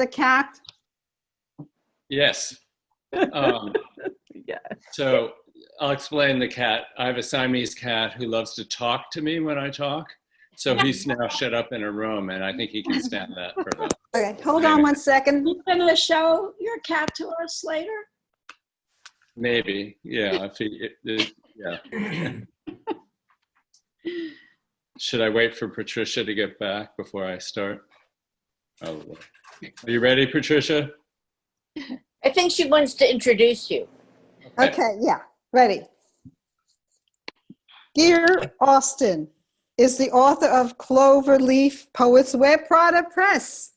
the cat? Yes. Yes. So I'll explain the cat. I have a Siamese cat who loves to talk to me when I talk. So he's now shut up in a room, and I think he can stand that for about. Okay, hold on 1 second. You gonna show your cat to us later? Maybe, yeah. Yeah. Should I wait for Patricia to get back before I start? Oh, are you ready, Patricia? I think she wants to introduce you. Okay, yeah, ready. Geer Austin is the author of Cloverleaf Poets Web Product Press.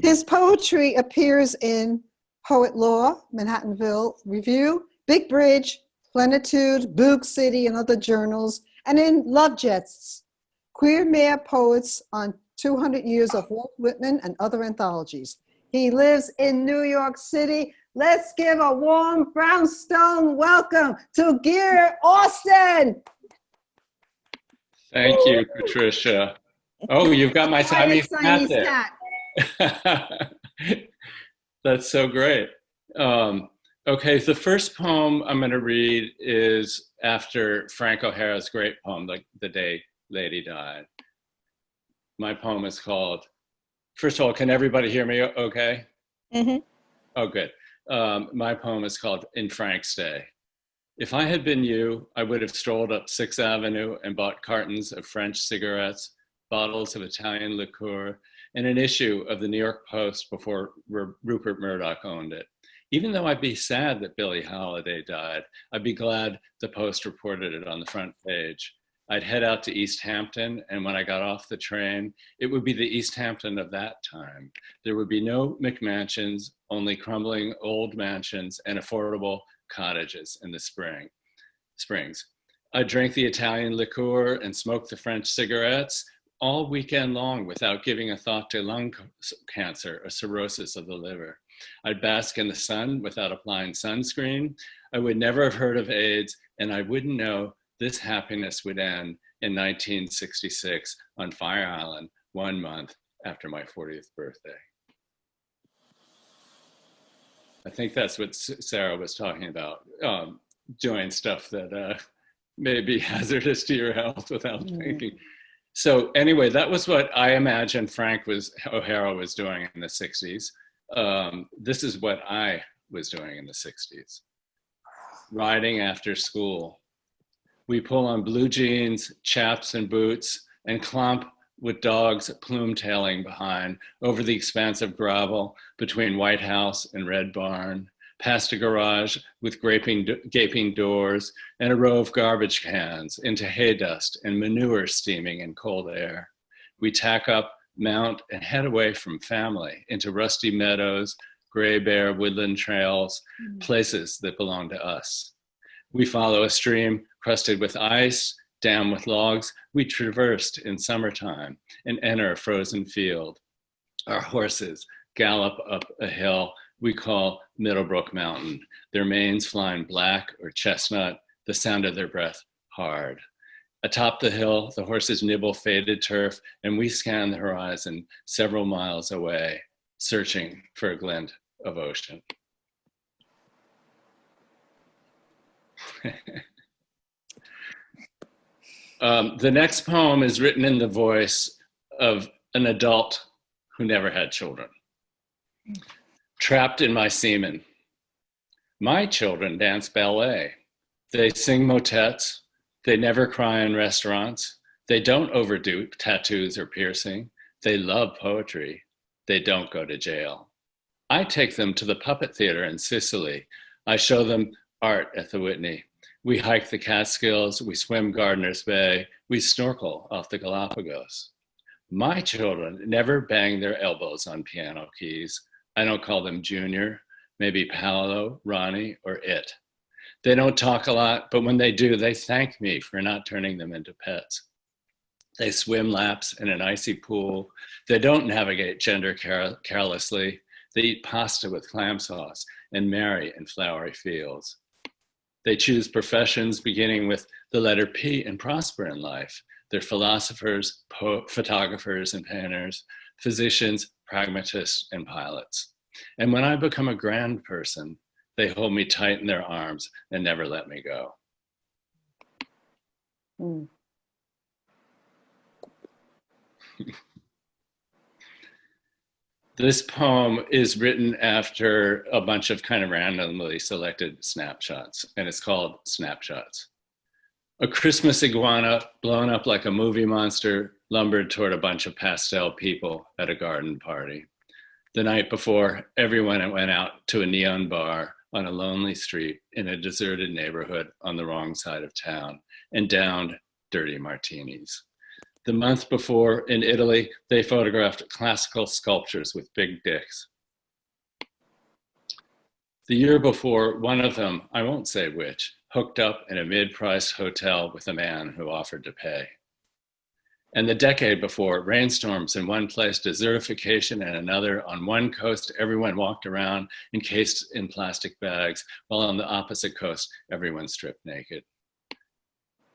His poetry appears in Poet Law, Manhattanville Review, Big Bridge, Plenitude, Boog City, and other journals, and in Love Jets, Queer Mare Poets on 200 Years of Walt Whitman and other anthologies. He lives in New York City. Let's give a warm brownstone welcome to Geer Austin. Thank you, Patricia. Oh, you've got my Siamese cat there. That's so great. Okay, the first poem I'm going to read is after Frank O'Hara's great poem, like The Day Lady Died. My poem is called, first of all, can everybody hear me okay? Mm-hmm. Oh, good. My poem is called In Frank's Day. If I had been you, I would have strolled up 6th Avenue and bought cartons of French cigarettes, bottles of Italian liqueur, and an issue of the New York Post before Rupert Murdoch owned it. Even though I'd be sad that Billie Holiday died, I'd be glad the Post reported it on the front page. I'd head out to East Hampton, and when I got off the train, it would be the East Hampton of that time. There would be no McMansions, only crumbling old mansions and affordable cottages in the springs. I'd drink the Italian liqueur and smoke the French cigarettes all weekend long without giving a thought to lung cancer or cirrhosis of the liver. I'd bask in the sun without applying sunscreen. I would never have heard of AIDS, and I wouldn't know this happiness would end in 1966 on Fire Island, 1 month after my 40th birthday. I think that's what Sarah was talking about, doing stuff that may be hazardous to your health without thinking. So anyway, that was what I imagined Frank O'Hara was doing in the 60s. This is what I was doing in the 60s. Riding after school. We pull on blue jeans, chaps and boots, and clomp with dogs plume-tailing behind over the expanse of gravel between White House and Red Barn, past a garage with gaping doors and a row of garbage cans into hay dust and manure steaming in cold air. We tack up, mount, and head away from family into rusty meadows, gray bare woodland trails, places that belong to us. We follow a stream crusted with ice, dammed with logs we traversed in summertime and enter a frozen field. Our horses gallop up a hill we call Middlebrook Mountain, their manes flying black or chestnut, the sound of their breath hard. Atop the hill, the horses nibble faded turf, and we scan the horizon several miles away, searching for a glint of ocean. The next poem is written in the voice of an adult who never had children. Trapped in my semen. My children dance ballet. They sing motets. They never cry in restaurants. They don't overdo tattoos or piercing. They love poetry. They don't go to jail. I take them to the puppet theater in Sicily. I show them art at the Whitney. We hike the Catskills. We swim Gardiner's Bay. We snorkel off the Galapagos. My children never bang their elbows on piano keys. I don't call them Junior, maybe Paolo, Ronnie, or It. They don't talk a lot, but when they do, they thank me for not turning them into pets. They swim laps in an icy pool. They don't navigate gender carelessly. They eat pasta with clam sauce and marry in flowery fields. They choose professions beginning with the letter P and prosper in life. They're philosophers, photographers, and painters, physicians, pragmatists, and pilots. And when I become a grand person, they hold me tight in their arms and never let me go. Mm. This poem is written after a bunch of kind of randomly selected snapshots, and it's called Snapshots. A Christmas iguana blown up like a movie monster lumbered toward a bunch of pastel people at a garden party. The night before, everyone went out to a neon bar on a lonely street in a deserted neighborhood on the wrong side of town and downed dirty martinis. The month before, in Italy, they photographed classical sculptures with big dicks. The year before, one of them, I won't say which, hooked up in a mid-priced hotel with a man who offered to pay. And the decade before, rainstorms in one place, desertification in another. On one coast, everyone walked around encased in plastic bags, while on the opposite coast, everyone stripped naked.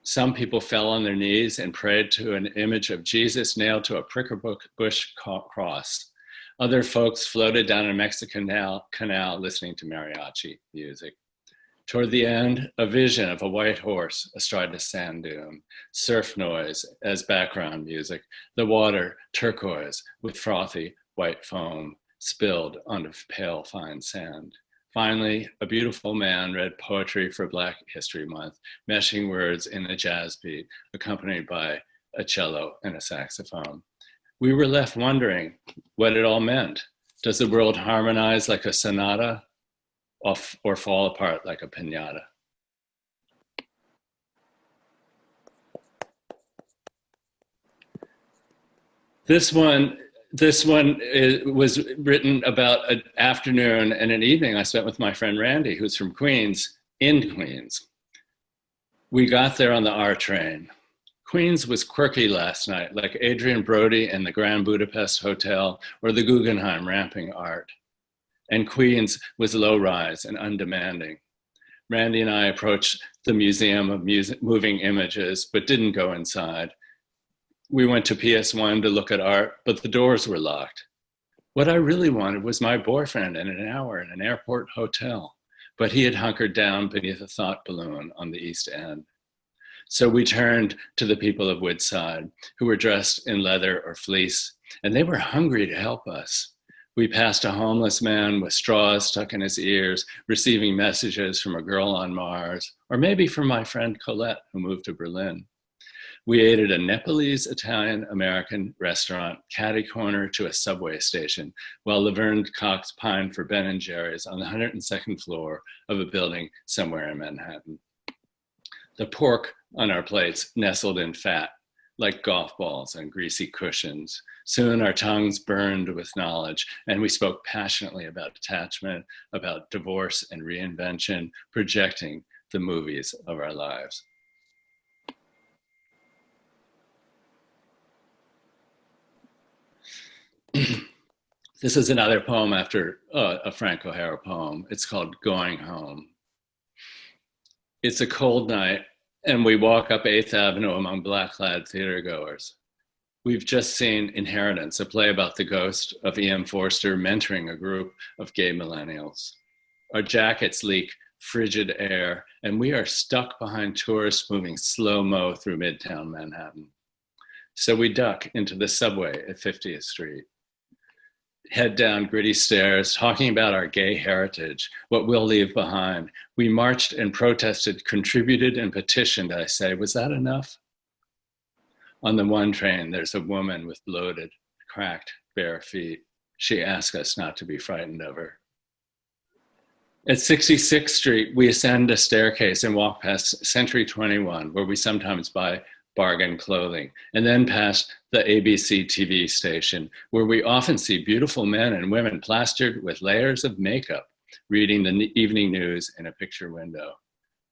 Some people fell on their knees and prayed to an image of Jesus nailed to a pricker bush cross. Other folks floated down a Mexican canal listening to mariachi music. Toward the end, a vision of a white horse astride a sand dune, surf noise as background music, the water turquoise with frothy white foam spilled onto pale fine sand. Finally, a beautiful man read poetry for Black History Month, meshing words in a jazz beat, accompanied by a cello and a saxophone. We were left wondering what it all meant. Does the world harmonize like a sonata or fall apart like a piñata? This one was written about an afternoon and an evening I spent with my friend Randy, who's from Queens, in Queens. We got there on the R train. Queens was quirky last night, like Adrian Brody and the Grand Budapest Hotel or the Guggenheim ramping art. And Queens was low-rise and undemanding. Randy and I approached the Museum of Moving Images, but didn't go inside. We went to PS1 to look at art, but the doors were locked. What I really wanted was my boyfriend in an hour in an airport hotel, but he had hunkered down beneath a thought balloon on the East End. So we turned to the people of Woodside, who were dressed in leather or fleece, and they were hungry to help us. We passed a homeless man with straws stuck in his ears, receiving messages from a girl on Mars, or maybe from my friend Colette, who moved to Berlin. We ate at a Nepalese Italian-American restaurant, catty corner to a subway station, while Laverne Cox pined for Ben & Jerry's on the 102nd floor of a building somewhere in Manhattan. The pork on our plates nestled in fat, like golf balls on greasy cushions. Soon our tongues burned with knowledge, and we spoke passionately about attachment, about divorce and reinvention, projecting the movies of our lives. This is another poem after a Frank O'Hara poem. It's called Going Home. It's a cold night, and we walk up 8th Avenue among black-clad theatergoers. We've just seen Inheritance, a play about the ghost of E.M. Forster mentoring a group of gay millennials. Our jackets leak frigid air, and we are stuck behind tourists moving slow-mo through Midtown Manhattan. So we duck into the subway at 50th Street. Head down gritty stairs, talking about our gay heritage, what we'll leave behind. We marched and protested, contributed and petitioned, I say. Was that enough? On the one train, there's a woman with bloated, cracked, bare feet. She asked us not to be frightened of her. At 66th Street, we ascend a staircase and walk past Century 21, where we sometimes buy bargain clothing, and then past the ABC TV station, where we often see beautiful men and women plastered with layers of makeup, reading the evening news in a picture window.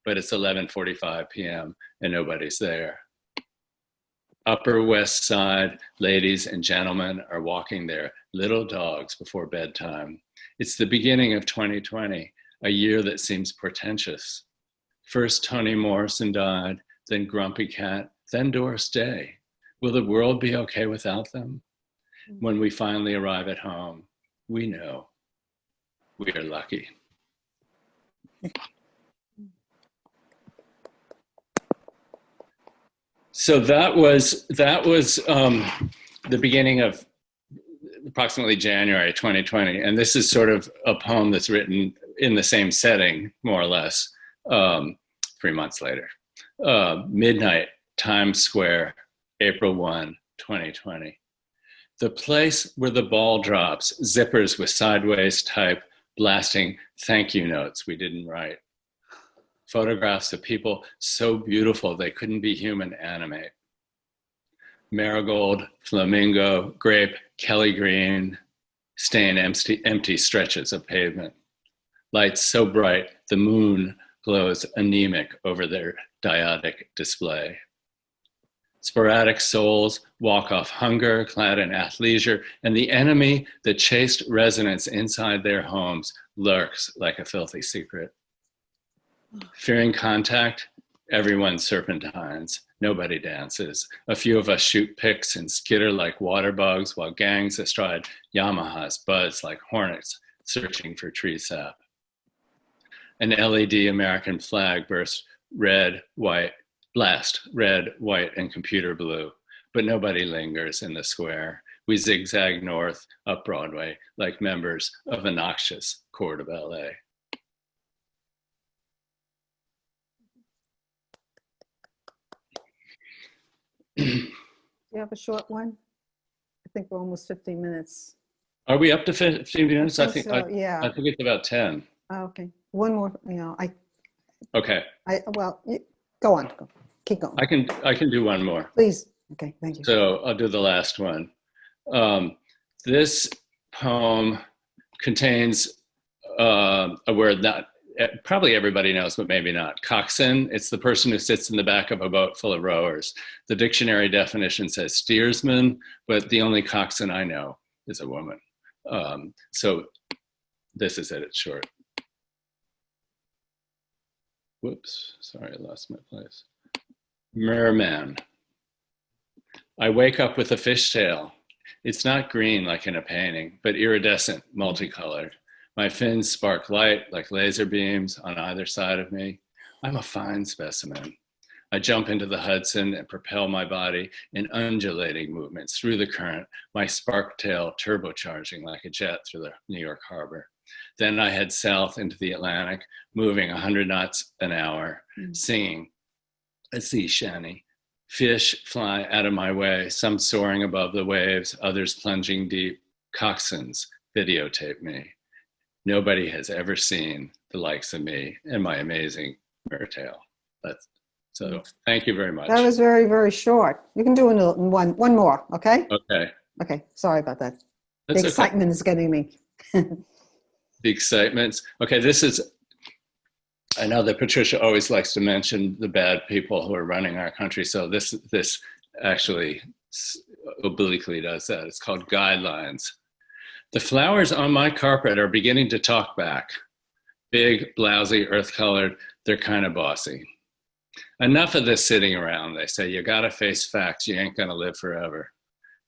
But it's 11:45 p.m. and nobody's there. Upper West Side ladies and gentlemen are walking their little dogs before bedtime. It's the beginning of 2020, a year that seems portentous. First Toni Morrison died, then Grumpy Cat, then Doris Day. Will the world be okay without them? When we finally arrive at home, we know we are lucky. So that was the beginning of approximately January 2020, and this is sort of a poem that's written in the same setting, more or less, 3 months later. Midnight, Times Square, April 1, 2020. The place where the ball drops, zippers with sideways type, blasting thank you notes we didn't write. Photographs of people so beautiful they couldn't be human animate. Marigold, flamingo, grape, Kelly green, stain empty stretches of pavement. Lights so bright, the moon glows anemic over their diotic display. Sporadic souls walk off hunger, clad in athleisure, and the enemy that chased residents inside their homes lurks like a filthy secret. Fearing contact, everyone serpentines. Nobody dances. A few of us shoot pics and skitter like water bugs while gangs astride Yamahas buzz like hornets searching for tree sap. An LED American flag bursts red, white, and computer blue, but nobody lingers in the square. We zigzag north up Broadway like members of a noxious corps de ballet. You have a short one? I think we're almost 15 minutes. Are we up to 15 minutes? I think so, yeah. I think it's about 10. Oh, okay. One more, Okay. Go on. Keep going. I can do one more. Please. Okay, thank you. So I'll do the last one. This poem contains a word that probably everybody knows, but maybe not. Coxswain, it's the person who sits in the back of a boat full of rowers. The dictionary definition says steersman, but the only coxswain I know is a woman. So this is it, it's short. Whoops, sorry, I lost my place. Merman. I wake up with a fishtail. It's not green like in a painting, but iridescent, multicolored. My fins spark light like laser beams on either side of me. I'm a fine specimen. I jump into the Hudson and propel my body in undulating movements through the current, my spark tail turbocharging like a jet through the New York harbor. Then I head south into the Atlantic, moving 100 knots an hour, singing a sea shanty. Fish fly out of my way, some soaring above the waves, others plunging deep. Coxswains videotape me. Nobody has ever seen the likes of me and my amazing mertail. So thank you very much. That was very, very short. You can do one more, okay? Okay. Okay, sorry about that. That's the excitement is getting me. The excitements. Okay, this is, I know that Patricia always likes to mention the bad people who are running our country. So this actually obliquely does that. It's called Guidelines. The flowers on my carpet are beginning to talk back. Big, blousy, earth-colored, they're kind of bossy. Enough of this sitting around, they say. You gotta face facts, you ain't gonna live forever.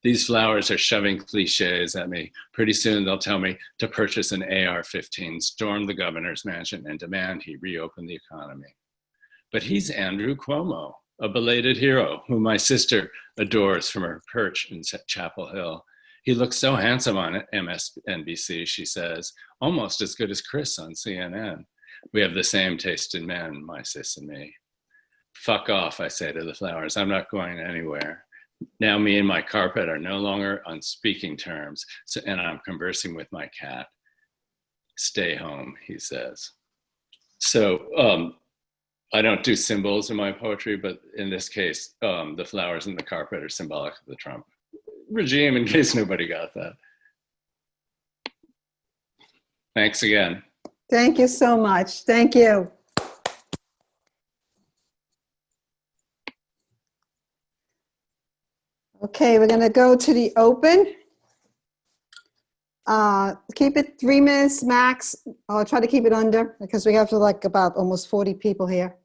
These flowers are shoving cliches at me. Pretty soon they'll tell me to purchase an AR-15, storm the governor's mansion, and demand he reopen the economy. But he's Andrew Cuomo, a belated hero whom my sister adores from her perch in Chapel Hill. He looks so handsome on MSNBC, she says, almost as good as Chris on CNN. We have the same taste in men, my sis and me. Fuck off, I say to the flowers. I'm not going anywhere. Now me and my carpet are no longer on speaking terms, and I'm conversing with my cat. Stay home, he says. So I don't do symbols in my poetry, but in this case, the flowers and the carpet are symbolic of the Trump regime, in case nobody got that. Thanks again. Thank you so much. Thank you. Okay, we're going to go to the open. Keep it 3 minutes max. I'll try to keep it under because we have about almost 40 people here.